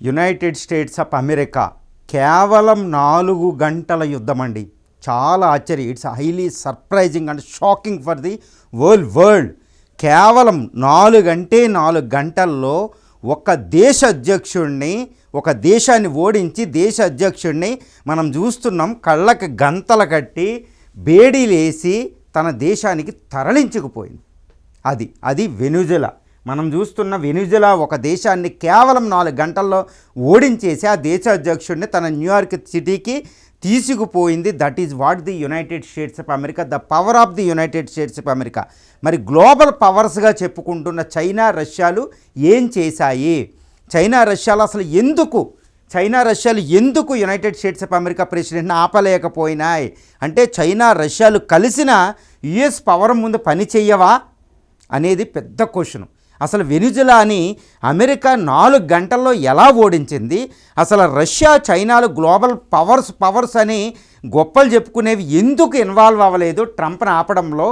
United States of America కేవలం 4 గంటల యుద్ధం అండి. చాలా ఆశ్చర్యం. It's highly surprising and shocking for the world. కేవలం 4 గంటల్లో ఒక దేశ అధ్యక్షుడిని, ఒక దేశాన్ని ఓడించి దేశ అధ్యక్షుడిని మనం చూస్తున్నాం. కళ్ళకి గంతలు కట్టి బేడీలేసి తన దేశానికి తరలించుకుపోయింది. అది వెనుజులా. మనం చూస్తున్న వెనుజులా ఒక దేశాన్ని కేవలం 4 గంటల్లో ఓడించేసి ఆ దేశ అధ్యక్షుడిని తన న్యూయార్క్ సిటీకి తీసుకుపోయింది. That is what the United States of America, the power of the United States of America. మరి గ్లోబల్ పవర్స్గా చెప్పుకుంటున్న చైనా, రష్యాలు ఏం చేశాయి? చైనా, రష్యాలు అసలు ఎందుకు యునైటెడ్ స్టేట్స్ ఆఫ్ అమెరికా ప్రెసిడెంట్ని ఆపలేకపోయినాయి అంటే చైనా, రష్యాలు కలిసిన యుఎస్ పవర్ ముందు పని చెయ్యవా అనేది పెద్ద క్వశ్చన్. అసలు వెనుజులాని అమెరికా 4 గంటల్లో ఎలా ఓడించింది? అసలు రష్యా, చైనాలు గ్లోబల్ పవర్స్ అని గొప్పలు చెప్పుకునేవి ఎందుకు ఇన్వాల్వ్ అవ్వలేదు? ట్రంప్ని ఆపడంలో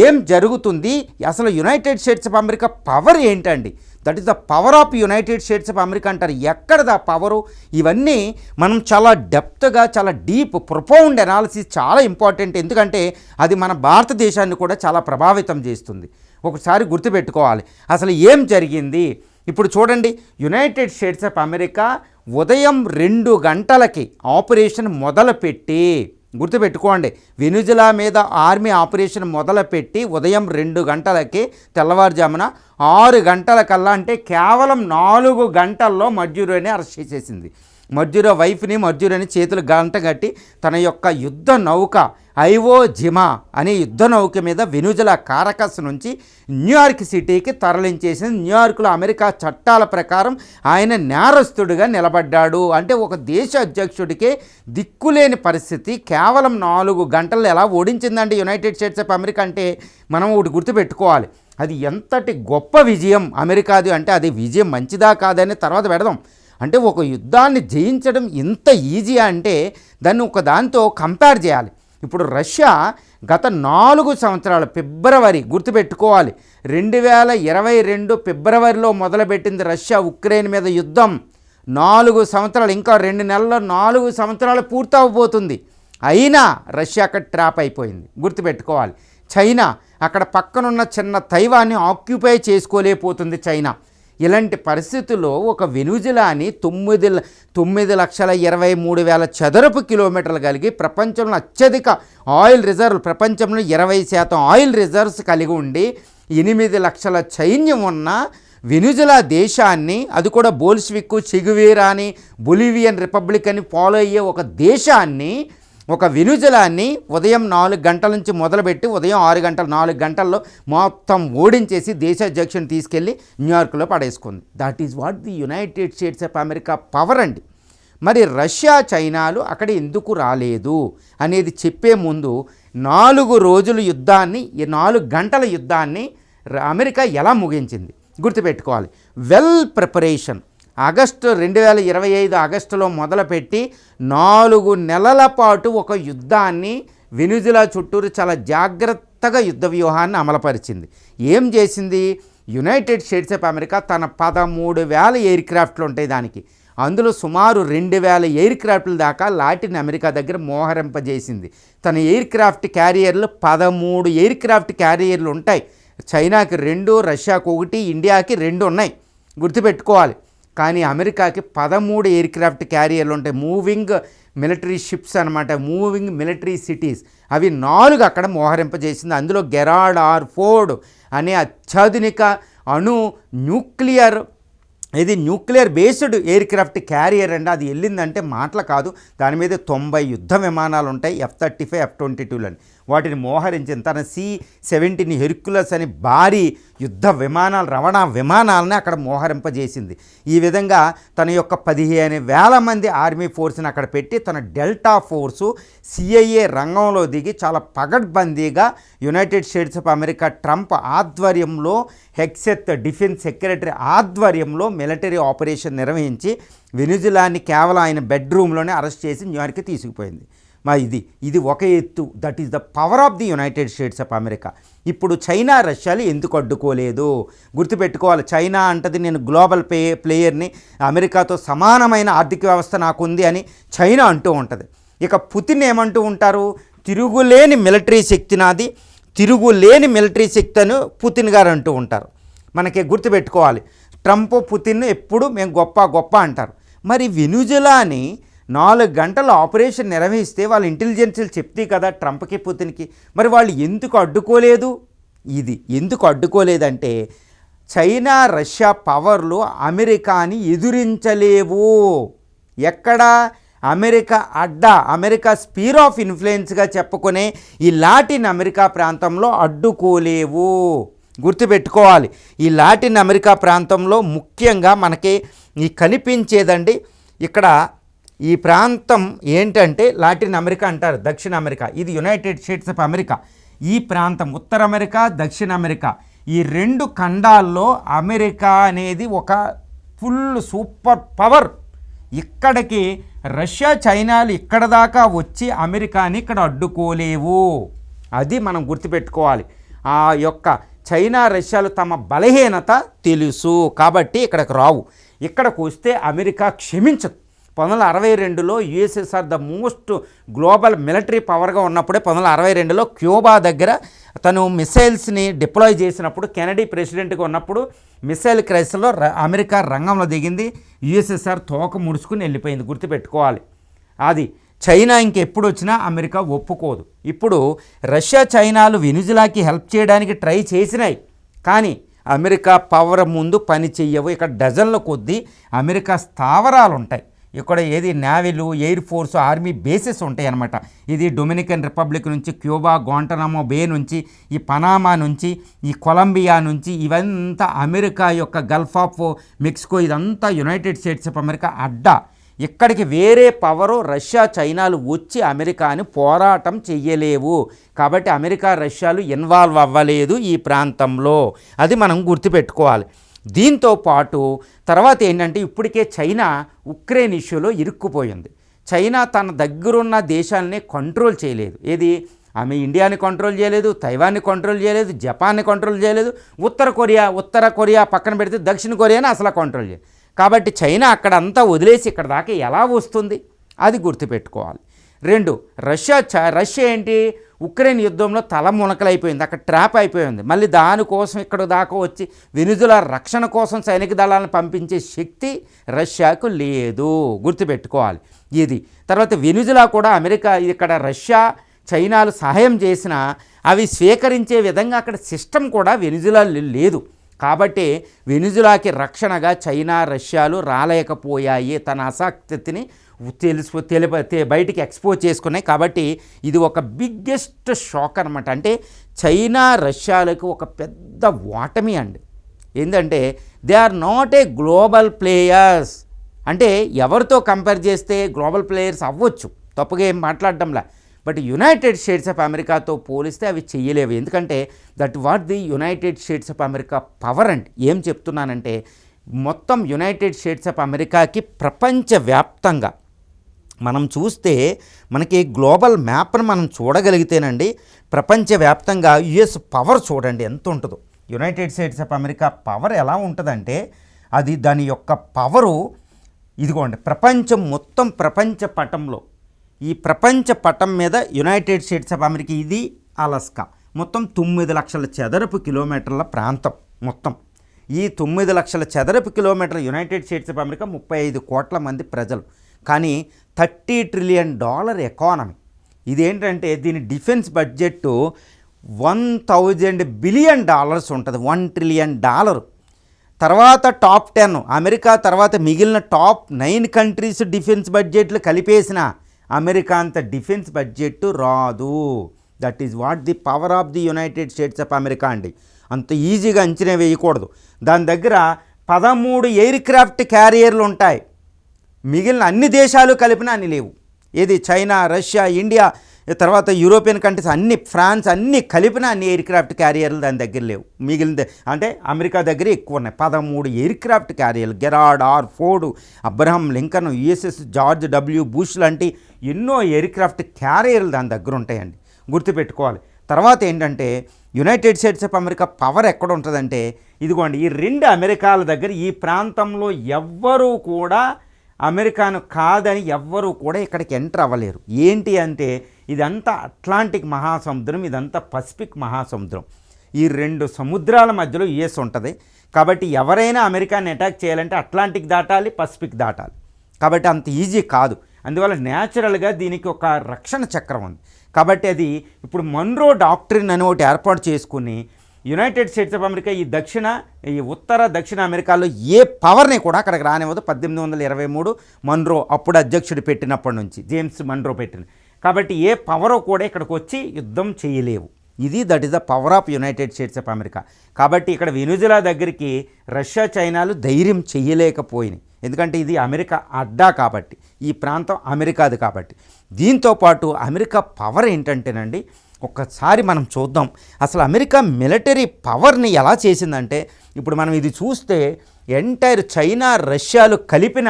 ఏం జరుగుతుంది? అసలు United States of America power ఏంటండి? That is the power of United States of America అంటారు. ఎక్కడదా పవరు? ఇవన్నీ మనం చాలా డెప్త్గా, చాలా డీప్ ప్రొఫౌండ్ అనాలిసిస్ చాలా ఇంపార్టెంట్. ఎందుకంటే అది మన భారతదేశాన్ని కూడా చాలా ప్రభావితం చేస్తుంది. ఒకసారి గుర్తుపెట్టుకోవాలి అసలు ఏం జరిగింది. ఇప్పుడు చూడండి, యునైటెడ్ స్టేట్స్ ఆఫ్ అమెరికా ఉదయం 2 గంటలకి ఆపరేషన్ మొదలుపెట్టి, గుర్తుపెట్టుకోండి, వెనుజులా మీద ఆర్మీ ఆపరేషన్ మొదలుపెట్టి ఉదయం 2 గంటలకి తెల్లవారుజామున 6 గంటలకల్లా అంటే కేవలం 4 గంటల్లో మడ్యూరోని అరెస్ట్ చేసేసింది. మడ్యూరో వైఫ్ని, మడ్యూరోని చేతులు గంట కట్టి తన యొక్క యుద్ధ నౌక ఐవో జిమా అనే యుద్ధ నౌక మీద వెనుజులా కారకస్ నుంచి న్యూయార్క్ సిటీకి తరలించేసింది. న్యూయార్క్లో అమెరికా చట్టాల ప్రకారం ఆయన నేరస్తుడిగా నిలబడ్డాడు. అంటే ఒక దేశ అధ్యక్షుడికే దిక్కులేని పరిస్థితి కేవలం 4 గంటల్లో ఎలా ఓడించిందండి యునైటెడ్ స్టేట్స్ ఆఫ్ అమెరికా అంటే మనం ఒకటి గుర్తుపెట్టుకోవాలి. అది ఎంతటి గొప్ప విజయం అమెరికాది అంటే అది విజయం మంచిదా కాదని తర్వాత పెడదాం. అంటే ఒక యుద్ధాన్ని జయించడం ఇంత ఈజీ అంటే దాన్ని ఒక దాంతో కంపేర్ చేయాలి. ఇప్పుడు రష్యా గత 4 సంవత్సరాలు ఫిబ్రవరి, గుర్తుపెట్టుకోవాలి, 2022 ఫిబ్రవరిలో మొదలుపెట్టింది రష్యా ఉక్రెయిన్ మీద యుద్ధం. 4 సంవత్సరాలు, ఇంకా 2 నెలల్లో 4 సంవత్సరాలు పూర్తవబోతుంది. అయినా రష్యా అక్కడ ట్రాప్ అయిపోయింది. గుర్తుపెట్టుకోవాలి, చైనా అక్కడ పక్కనున్న చిన్న తైవాన్ని ఆక్యుపై చేసుకోలేకపోతుంది చైనా. ఇలాంటి పరిస్థితుల్లో ఒక వెనుజులాని 9,23,000 చదరపు కిలోమీటర్లు కలిగి ప్రపంచంలో అత్యధిక ఆయిల్ రిజర్వ్, ప్రపంచంలో 20% ఆయిల్ రిజర్వ్స్ కలిగి ఉండి 8 లక్షల సైన్యం ఉన్న వెనుజులా దేశాన్ని, అది కూడా బోల్షివిక్, చెగువేరా అని, బొలివియన్ రిపబ్లిక్ అని ఫాలో అయ్యే ఒక దేశాన్ని, ఒక వెనుజులాని ఉదయం 4 గంటల నుంచి మొదలుపెట్టి ఉదయం 6 గంటలు, 4 గంటల్లో మొత్తం ఓడించేసి దేశ అధ్యక్షుని తీసుకెళ్ళి న్యూయార్క్లో పడేసుకుంది. That is what the United States of America power అండి. మరి రష్యా, చైనాలు అక్కడ ఎందుకు రాలేదు అనేది చెప్పే ముందు 4 రోజుల యుద్ధాన్ని, ఈ 4 గంటల యుద్ధాన్ని అమెరికా ఎలా ముగించింది గుర్తుపెట్టుకోవాలి. Well preparation. ఆగస్టు 2025 ఆగస్టులో మొదలుపెట్టి 4 నెలల పాటు ఒక యుద్ధాన్ని వెనుజులా చుట్టూరు చాలా జాగ్రత్తగా యుద్ధ వ్యూహాన్ని అమలుపరిచింది. ఏం చేసింది? యునైటెడ్ స్టేట్స్ ఆఫ్ అమెరికా తన 13,000 ఎయిర్ క్రాఫ్ట్లు ఉంటాయి దానికి, అందులో సుమారు 2,000 ఎయిర్ క్రాఫ్ట్ల దాకా లాటిన్ అమెరికా దగ్గర మోహరింపజేసింది. తన ఎయిర్ క్రాఫ్ట్ క్యారియర్లు 13 ఎయిర్ క్రాఫ్ట్ క్యారియర్లు ఉంటాయి. చైనాకి 2, రష్యాకు 1, ఇండియాకి 2 ఉన్నాయి, గుర్తుపెట్టుకోవాలి. కానీ అమెరికాకి 13 ఎయిర్ క్రాఫ్ట్ క్యారియర్లు ఉంటాయి. మూవింగ్ మిలిటరీ షిప్స్ అనమాట, మూవింగ్ మిలిటరీ సిటీస్. అవి 4 అక్కడ మోహరింపజేసింది. అందులో గెరార్డ్ ఆర్ ఫోర్డ్ అనే అత్యాధునిక nuclear based air craft carrier అండి. అది వెళ్ళిందంటే మాటలు కాదు. దాని మీద 90 యుద్ధ విమానాలు ఉంటాయి, F-35, F-22లని. వాటిని మోహరించిన తన C-17 హెర్క్యులస్ అని భారీ యుద్ధ విమానాలు, రవాణా విమానాలని అక్కడ మోహరింపజేసింది. ఈ విధంగా తన యొక్క 15,000 మంది ఆర్మీ ఫోర్స్ని అక్కడ పెట్టి తన డెల్టా ఫోర్సు, CIA రంగంలో దిగి చాలా పగడ్బందీగా United States of America Trump ఆధ్వర్యంలో, హెక్సెత్ డిఫెన్స్ సెక్రటరీ ఆధ్వర్యంలో మిలిటరీ ఆపరేషన్ నిర్వహించి వెనుజులాని కేవలం ఆయన బెడ్రూమ్లోనే అరెస్ట్ చేసి న్యూయార్క్కి తీసుకుపోయింది. ఇది ఒక ఎత్తు. That is the power of the United States of America. ఇప్పుడు చైనా రష్యాలు ఎందుకు అడ్డుకోలేదు? గుర్తుపెట్టుకోవాలి, చైనా అంటది నేను గ్లోబల్ ప్లేయర్ని, అమెరికాతో సమానమైన ఆర్థిక వ్యవస్థ నాకుంది అని చైనా అంటూ ఉంటుంది. ఇక పుతిన్ ఏమంటూ ఉంటారు? తిరుగులేని మిలిటరీ శక్తి నాది, తిరుగులేని మిలిటరీ శక్తి అని పుతిన్ గారు అంటూ ఉంటారు. మనకి గుర్తుపెట్టుకోవాలి, ట్రంప్ పుతిన్ ఎప్పుడు మేము గొప్ప అంటారు. మరి వెనుజులాని 4 గంటల ఆపరేషన్ నిర్వహిస్తే వాళ్ళ ఇంటెలిజెన్స్లు చెప్తే కదా ట్రంప్కి పుతిన్కి, మరి వాళ్ళు ఎందుకు అడ్డుకోలేదు? ఇది ఎందుకు అడ్డుకోలేదంటే చైనా రష్యా పవర్లు అమెరికాని ఎదురించలేవు. ఎక్కడ? అమెరికా అమెరికా స్పీర్ ఆఫ్ ఇన్ఫ్లుయెన్స్గా చెప్పుకునే ఈ లాటిన్ అమెరికా ప్రాంతంలో అడ్డుకోలేవు. గుర్తుపెట్టుకోవాలి, ఈ లాటిన్ అమెరికా ప్రాంతంలో ముఖ్యంగా మనకి ఈ కనిపించేదండి. ఇక్కడ ఈ ప్రాంతం ఏంటంటే లాటిన్ అమెరికా అంటారు, దక్షిణ అమెరికా. ఇది యునైటెడ్ స్టేట్స్ ఆఫ్ అమెరికా. ఈ ప్రాంతం ఉత్తర అమెరికా, దక్షిణ అమెరికా, ఈ 2 ఖండాల్లో అమెరికా అనేది ఒక ఫుల్ సూపర్ పవర్. ఇక్కడికి రష్యా చైనాలు ఇక్కడ దాకా వచ్చి అమెరికాని ఇక్కడ అడ్డుకోలేవు. అది మనం గుర్తుపెట్టుకోవాలి. ఆ యొక్క చైనా రష్యాలు తమ బలహీనత తెలుసు కాబట్టి ఇక్కడికి రావు. ఇక్కడికి వస్తే అమెరికా క్షమించదు. 1962లో USSR the most global military పవర్గా ఉన్నప్పుడే 1962లో క్యూబా దగ్గర తను మిసైల్స్ని డిప్లాయ్ చేసినప్పుడు, కెనడీ ప్రెసిడెంట్గా ఉన్నప్పుడు మిసైల్ క్రైసిస్లో అమెరికా రంగంలో దిగింది. యుఎస్ఎస్ఆర్ తోక ముడుచుకుని వెళ్ళిపోయింది. గుర్తుపెట్టుకోవాలి. అది చైనా ఇంకెప్పుడు వచ్చినా అమెరికా ఒప్పుకోదు. ఇప్పుడు రష్యా చైనాలు వెనుజులాకి హెల్ప్ చేయడానికి ట్రై చేసినాయి, కానీ అమెరికా పవర్ ముందు పని చెయ్యవు. ఇక్కడ డజన్ల కొద్దీ అమెరికా స్థావరాలు ఉంటాయి. ఇక్కడ ఏది నేవీలు, ఎయిర్ ఫోర్సు, ఆర్మీ బేసెస్ ఉంటాయి అన్నమాట. ఇది డొమినికన్ రిపబ్లిక్ నుంచి, క్యూబా, గ్వాంటనామో బే నుంచి, ఈ పనామా నుంచి, ఈ కొలంబియా నుంచి, ఇవంతా అమెరికా యొక్క గల్ఫ్ ఆఫ్ మెక్సికో, ఇదంతా యునైటెడ్ స్టేట్స్ ఆఫ్ అమెరికా అడ్డా. ఇక్కడికి వేరే పవరు రష్యా చైనాలు వచ్చి అమెరికాని పోరాటం చెయ్యలేవు. కాబట్టి అమెరికా రష్యాలు ఇన్వాల్వ్ అవ్వలేదు ఈ ప్రాంతంలో. అది మనం గుర్తుపెట్టుకోవాలి. దీంతో పాటు తర్వాత ఏంటంటే ఇప్పటికే చైనా ఉక్రెయిన్ ఇష్యూలో ఇరుక్కుపోయింది. చైనా తన దగ్గరున్న దేశాలని కంట్రోల్ చేయలేదు. ఏది? ఆమె ఇండియాని కంట్రోల్ చేయలేదు, తైవాన్ని కంట్రోల్ చేయలేదు, జపాన్ని కంట్రోల్ చేయలేదు, ఉత్తర కొరియా పక్కన పెడితే దక్షిణ కొరియాని అసలు కంట్రోల్ చేయలేదు. కాబట్టి చైనా అక్కడ అంతా వదిలేసి ఇక్కడ దాకా ఎలా వస్తుంది? అది గుర్తుపెట్టుకోవాలి. 2, రష్యా ఏంటి? ఉక్రెయిన్ యుద్ధంలో తల మునకలైపోయింది, అక్కడ ట్రాప్ అయిపోయింది. మళ్ళీ దానికోసం ఇక్కడ దాకా వచ్చి వెనుజులా రక్షణ కోసం సైనిక దళాలను పంపించే శక్తి రష్యాకు లేదు. గుర్తుపెట్టుకోవాలి ఇది. తర్వాత వెనుజులా కూడా అమెరికా ఇక్కడ రష్యా చైనాలు సహాయం చేసినా అవి స్వీకరించే విధంగా అక్కడ సిస్టమ్ కూడా వెనుజులా లేదు. కాబట్టి వెనుజులాకి రక్షణగా చైనా రష్యాలు రాలేకపోయాయి. తన అసక్తిని బయటికి ఎక్స్పోజ్ చేసుకున్నాయి. కాబట్టి ఇది ఒక బిగ్గెస్ట్ షాక్ అనమాట. అంటే చైనా రష్యాలకు ఒక పెద్ద ఓటమి అండి. ఏంటంటే they are not a global players. అంటే ఎవరితో కంపేర్ చేస్తే గ్లోబల్ ప్లేయర్స్ అవ్వచ్చు, తప్పుగా ఏం మాట్లాడడంలా. బట్ యునైటెడ్ స్టేట్స్ ఆఫ్ అమెరికాతో పోలిస్తే అవి చెయ్యలేవు. ఎందుకంటే that what the United States of America power అండి. ఏం చెప్తున్నానంటే మొత్తం యునైటెడ్ స్టేట్స్ ఆఫ్ అమెరికాకి ప్రపంచవ్యాప్తంగా మనం చూస్తే మనకి గ్లోబల్ మ్యాప్ను మనం చూడగలిగితేనండి ప్రపంచవ్యాప్తంగా యుఎస్ పవర్ చూడండి ఎంత ఉంటుందో. United States of America power ఎలా ఉంటుందంటే అది దాని యొక్క పవరు ఇదిగోండి. ప్రపంచం మొత్తం ప్రపంచ పటంలో ఈ ప్రపంచ పటం మీద యునైటెడ్ స్టేట్స్ ఆఫ్ అమెరికా, ఇది అలస్కా, మొత్తం 9 లక్షల చదరపు కిలోమీటర్ల ప్రాంతం మొత్తం. ఈ 9 లక్షల చదరపు కిలోమీటర్ల యునైటెడ్ స్టేట్స్ ఆఫ్ అమెరికా 35 కోట్ల మంది ప్రజలు, కానీ $30 ట్రిలియన్ ఎకానమీ. ఇదేంటంటే దీని డిఫెన్స్ బడ్జెట్ $1000 బిలియన్ ఉంటుంది, $1 ట్రిలియన్. తర్వాత టాప్ 10 అమెరికా తర్వాత మిగిలిన టాప్ 9 కంట్రీస్ డిఫెన్స్ బడ్జెట్లు కలిపేసిన అమెరికా అంత డిఫెన్స్ బడ్జెట్ రాదు. That is what the power of the United States of America అండి. అంత ఈజీగా అంచనా వేయకూడదు. దాని దగ్గర 13 ఎయిర్ క్రాఫ్ట్ క్యారియర్లు ఉంటాయి, మిగిలిన అన్ని దేశాలు కలిపినా అన్ని లేవు. ఏది? చైనా, రష్యా, ఇండియా, తర్వాత యూరోపియన్ కంట్రీస్ అన్ని, ఫ్రాన్స్ అన్ని కలిపిన అన్ని ఎయిర్ క్రాఫ్ట్ క్యారియర్లు దాని దగ్గర లేవు. మిగిలిన అంటే అమెరికా దగ్గర ఎక్కువ ఉన్నాయి. 13 ఎయిర్ క్రాఫ్ట్ క్యారియర్లు, Gerard, Ford, Abraham Lincoln, USS George W bush లాంటి ఎన్నో ఎయిర్ క్రాఫ్ట్ క్యారియర్లు దాని దగ్గర ఉంటాయండి, గుర్తుపెట్టుకోవాలి. తర్వాత ఏంటంటే United States of America power ఎక్కడ ఉంటుందంటే, ఇదిగోండి ఈ 2 అమెరికాల దగ్గర ఈ ప్రాంతంలో ఎవ్వరూ కూడా అమెరికాను కాదని ఎవ్వరూ కూడా ఇక్కడికి ఎంటర్ అవ్వలేరు. ఏంటి అంటే ఇదంతా అట్లాంటిక్ మహాసముద్రం, ఇదంతా పసిఫిక్ మహాసముద్రం. ఈ 2 సముద్రాల మధ్యలో యుఎస్ ఉంటుంది. కాబట్టి ఎవరైనా అమెరికాని అటాక్ చేయాలంటే అట్లాంటిక్ దాటాలి, పసిఫిక్ దాటాలి. కాబట్టి అంత ఈజీ కాదు. అందువల్ల న్యాచురల్గా దీనికి ఒక రక్షణ చక్రం ఉంది. కాబట్టి అది ఇప్పుడు మన్రో డాక్ట్రిన్ అని ఒకటి ఏర్పాటు చేసుకుని యునైటెడ్ స్టేట్స్ ఆఫ్ అమెరికా ఈ ఉత్తర దక్షిణ అమెరికాలో ఏ పవర్ని కూడా అక్కడికి రానివ్వదు. 1823 మన్రో అప్పుడు అధ్యక్షుడు పెట్టినప్పటి నుంచి, జేమ్స్ మన్రో పెట్టిన. కాబట్టి ఏ పవరో కూడా ఇక్కడికి వచ్చి యుద్ధం చేయలేవు. That is the power of United States of America. కాబట్టి ఇక్కడ వెనుజులా దగ్గరికి రష్యా, చైనాలు ధైర్యం చేయలేకపోయినాయి. ఎందుకంటే ఇది అమెరికా అడ్డా కాబట్టి, ఈ ప్రాంతం అమెరికాది కాబట్టి. దీంతోపాటు అమెరికా పవర్ ఏంటంటేనండి, ఒక్కసారి మనం చూద్దాం అసలు అమెరికా మిలిటరీ పవర్ని ఎలా చేసిందంటే, ఇప్పుడు మనం ఇది చూస్తే ఎంటైర్ చైనా, రష్యాలు కలిపిన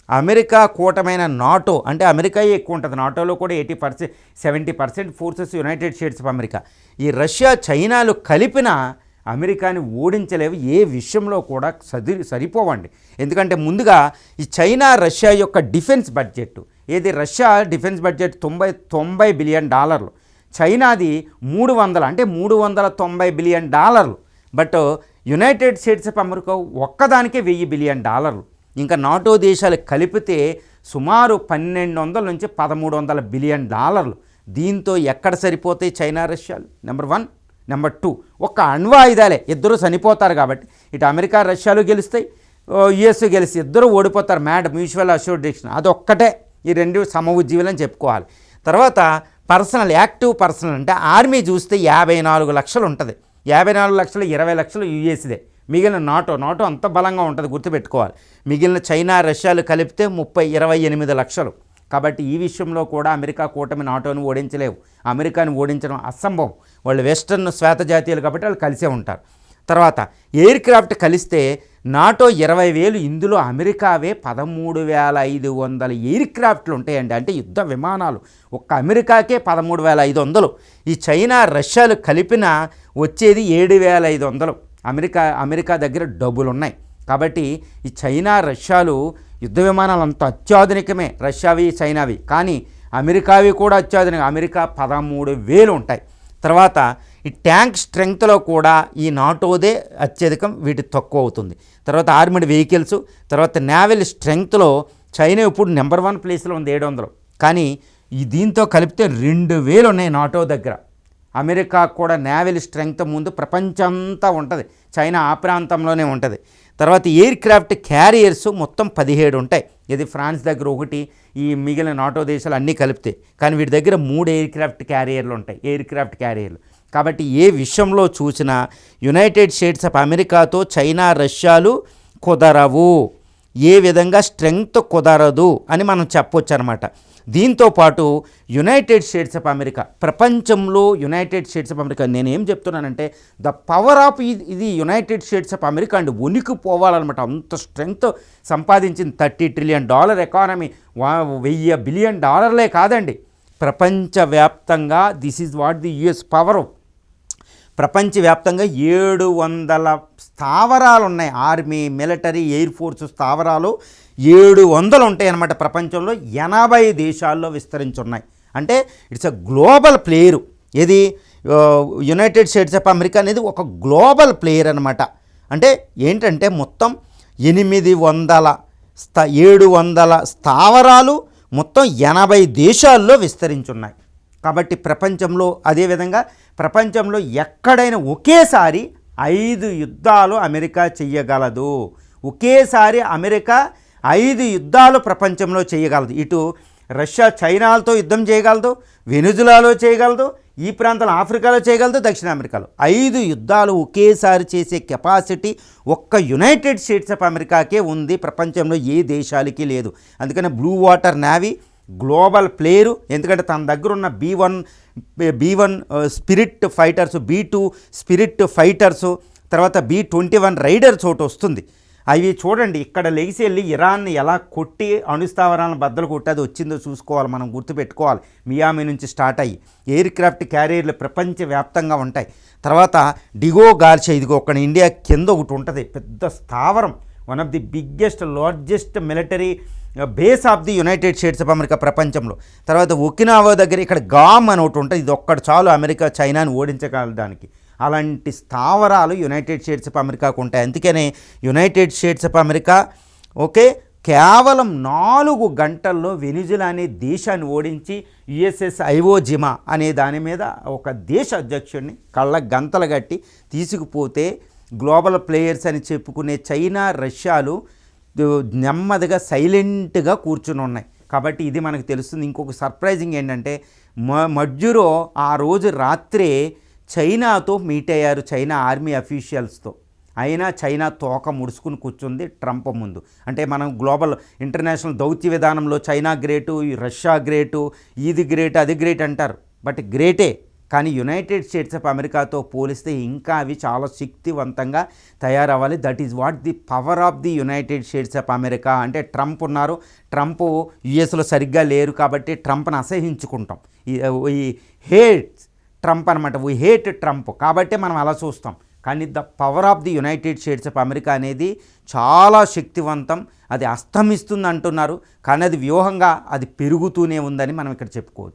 అమెరికా కూటమైన నాటో, అంటే అమెరికా ఎక్కువ ఉంటుంది, నాటోలో కూడా 70% forces United States of America. ఈ రష్యా, చైనాలు కలిపిన అమెరికాని ఓడించలేవు. ఏ విషయంలో కూడా సరిపోవండి. ఎందుకంటే ముందుగా ఈ చైనా, రష్యా యొక్క defence budget, Russia defence budget $90 billion, చైనాది 300 అంటే $390 billion. But United States of America ఒక్కదానికే $1000 బిలియన్. ఇంకా నాటో దేశాలు కలిపితే సుమారు 1200 నుంచి 1300 బిలియన్. దీంతో ఎక్కడ సరిపోతాయి చైనా, రష్యాలు? నెంబర్ 1. నెంబర్ 2, ఒక్క అణ్వాయుధాలే, ఇద్దరు చనిపోతారు. కాబట్టి ఇటు అమెరికా, రష్యాలు గెలుస్తాయి, యుఎస్ గెలిచి ఇద్దరు ఓడిపోతారు. మ్యూచువల్ అష్యూర్డేషన్ అదొక్కటే, ఈ 2 సమఉజ్జీవులని చెప్పుకోవాలి. తర్వాత పర్సనల్, యాక్టివ్ పర్సనల్ అంటే ఆర్మీ చూస్తే 54 లక్షలు ఉంటుంది. 54 లక్షలు 20 లక్షలు యుఎస్దే. మిగిలిన నాటో అంత బలంగా ఉంటుంది, గుర్తుపెట్టుకోవాలి. మిగిలిన చైనా, రష్యాలు కలిపితే 28 లక్షలు. కాబట్టి ఈ విషయంలో కూడా అమెరికా కూటమి నాటోని ఓడించలేవు. అమెరికాని ఓడించడం అసంభవం. వాళ్ళు వెస్టర్న్ శ్వేత జాతీయులు కాబట్టి వాళ్ళు కలిసే ఉంటారు. తర్వాత ఎయిర్ క్రాఫ్ట్ కలిస్తే నాటో 20,000, ఇందులో అమెరికావే 13,500 ఎయిర్ క్రాఫ్ట్లు ఉంటాయండి. అంటే యుద్ధ విమానాలు ఒక్క అమెరికాకే 13,500. ఈ చైనా, రష్యాలు కలిపిన వచ్చేది 7,500. అమెరికా దగ్గర డబ్బులు ఉన్నాయి. కాబట్టి ఈ చైనా, రష్యాలు యుద్ధ విమానాలు అంత అత్యాధునికమే, రష్యావి, చైనావి. కానీ అమెరికావి కూడా అత్యాధునికం. అమెరికా 13,000 ఉంటాయి. తర్వాత ఈ ట్యాంక్ స్ట్రెంగ్త్లో కూడా ఈ నాటోదే అత్యధికం, వీటి తక్కువ అవుతుంది. తర్వాత ఆర్మీడ్ వెహికల్స్, తర్వాత నేవల్ స్ట్రెంగ్త్లో చైనా ఇప్పుడు నెంబర్ 1 ప్లేస్లో ఉంది 700. కానీ దీంతో కలిపితే 2,000 ఉన్నాయి నాటో దగ్గర. అమెరికా కూడా నేవల్ స్ట్రెంగ్త్ ముందు ప్రపంచంతా ఉంటుంది, చైనా ఆ ప్రాంతంలోనే ఉంటుంది. తర్వాత ఎయిర్ క్రాఫ్ట్ క్యారియర్స్ మొత్తం 17 ఉంటాయి. ఇది ఫ్రాన్స్ దగ్గర 1, ఈ మిగిలిన నాటో దేశాలు అన్నీ కలిపితే. కానీ వీటి దగ్గర 3 ఎయిర్ క్రాఫ్ట్ క్యారియర్లు ఉంటాయి, ఎయిర్ క్రాఫ్ట్ క్యారియర్లు. కాబట్టి ఏ విషయంలో చూసినా యునైటెడ్ స్టేట్స్ ఆఫ్ అమెరికాతో చైనా, రష్యాలు కుదరవు, ఏ విధంగా స్ట్రెంగ్త్ కుదరదు అని మనం చెప్పొచ్చు అనమాట. దీంతోపాటు యునైటెడ్ స్టేట్స్ ఆఫ్ అమెరికా ప్రపంచంలో, యునైటెడ్ స్టేట్స్ ఆఫ్ అమెరికా నేనేం చెప్తున్నానంటే ద పవర్ ఆఫ్ ఇది యునైటెడ్ స్టేట్స్ ఆఫ్ అమెరికా అండి, ఉనికి పోవాలన్నమాట. అంత స్ట్రెంగ్త్ సంపాదించింది. $30 ట్రిలియన్ ఎకానమీ, $1000 బిలియన్ కాదండి, ప్రపంచవ్యాప్తంగా this is what the US power. ప్రపంచవ్యాప్తంగా 700 స్థావరాలు ఉన్నాయి. ఆర్మీ, మిలిటరీ, ఎయిర్ ఫోర్స్ స్థావరాలు 700 ఉంటాయి అన్నమాట. ప్రపంచంలో 80 దేశాల్లో విస్తరించున్నాయి. అంటే ఇట్స్ అ గ్లోబల్ ప్లేయరు. ఇది యునైటెడ్ స్టేట్స్ ఆఫ్ అమెరికా అనేది ఒక గ్లోబల్ ప్లేయర్ అనమాట. అంటే ఏంటంటే మొత్తం 700 స్థావరాలు మొత్తం 80 దేశాల్లో విస్తరించున్నాయి. కాబట్టి ప్రపంచంలో, అదేవిధంగా ప్రపంచంలో ఎక్కడైనా ఒకేసారి 5 యుద్ధాలు అమెరికా చెయ్యగలదు. ఒకేసారి అమెరికా 5 యుద్ధాలు ప్రపంచంలో చేయగలదు. ఇటు రష్యా, చైనాలతో యుద్ధం చేయగలదు, వెనుజులాలో చేయగలదు, ఈ ప్రాంతంలో ఆఫ్రికాలో చేయగలదు, దక్షిణ అమెరికాలో. 5 యుద్ధాలు ఒకేసారి చేసే కెపాసిటీ ఒక్క యునైటెడ్ స్టేట్స్ ఆఫ్ అమెరికాకే ఉంది, ప్రపంచంలో ఏ దేశాలకి లేదు. అందుకని blue water navy, global player, ఎందుకంటే తన దగ్గర ఉన్న B1 spirit fighters, B2 spirit fighters, తర్వాత B21 రైడర్స్ ఒకటి వస్తుంది. అవి చూడండి, ఇక్కడ లెగిసి వెళ్ళి ఇరాన్ని ఎలా కొట్టి అణుస్థావరాలను బద్దలు కొట్టి అది వచ్చిందో చూసుకోవాలి, మనం గుర్తుపెట్టుకోవాలి. మియామి నుంచి స్టార్ట్ అయ్యి ఎయిర్ క్రాఫ్ట్ క్యారియర్లు ప్రపంచవ్యాప్తంగా ఉంటాయి. తర్వాత డిగో గార్షియా, ఇదిగో ఒక ఇండియా కింద ఒకటి ఉంటుంది పెద్ద స్థావరం, one of the biggest largest military base of the United States of America ప్రపంచంలో. తర్వాత ఒకినావా దగ్గర ఇక్కడ గామ్ అని ఒకటి ఉంటుంది, ఇది ఒక్కటి చాలు అమెరికా చైనాని ఓడించగలడానికి. అలాంటి స్థావరాలు యునైటెడ్ స్టేట్స్ ఆఫ్ అమెరికాకు ఉంటాయి. అందుకనే యునైటెడ్ స్టేట్స్ ఆఫ్ అమెరికా కేవలం 4 గంటల్లో వెనిజులా అనే దేశాన్ని ఓడించి USS ఐవో జిమా అనే దాని మీద ఒక దేశ అధ్యక్షుడిని కళ్ళ గంతలు కట్టి తీసుకుపోతే గ్లోబల్ ప్లేయర్స్ అని చెప్పుకునే చైనా, రష్యాలు నెమ్మదిగా సైలెంట్గా కూర్చుని ఉన్నాయి. కాబట్టి ఇది మనకు తెలుస్తుంది. ఇంకొక సర్ప్రైజింగ్ ఏంటంటే మడ్జురో ఆ రోజు రాత్రే చైనాతో మీట్ అయ్యారు, చైనా ఆర్మీ అఫీషియల్స్తో. అయినా చైనా తోక ముడుచుకుని కూర్చుంది ట్రంప్ ముందు. అంటే మనం గ్లోబల్ ఇంటర్నేషనల్ దౌత్య విధానంలో చైనా గ్రేటు, రష్యా గ్రేటు, ఇది గ్రేట్ అది గ్రేట్ అంటారు, బట్ గ్రేటే. కానీ యునైటెడ్ స్టేట్స్ ఆఫ్ అమెరికాతో పోలిస్తే ఇంకా అవి చాలా శక్తివంతంగా తయారవ్వాలి. That is what the power of the United States of America. అంటే ట్రంప్ ఉన్నారు, ట్రంప్ యుఎస్లో సరిగ్గా లేరు కాబట్టి ట్రంప్ని అసహించుకుంటాం. ఈ హేట్ ట్రంప్ అనమాట, వీ హేట్ ట్రంప్ కాబట్టి మనం అలా చూస్తాం. కానీ the power of the United States of America అనేది చాలా శక్తివంతం. అది అస్తమిస్తుంది అంటున్నారు, కానీ అది వ్యూహంగా అది పెరుగుతూనే ఉందని మనం ఇక్కడ చెప్పుకోవచ్చు.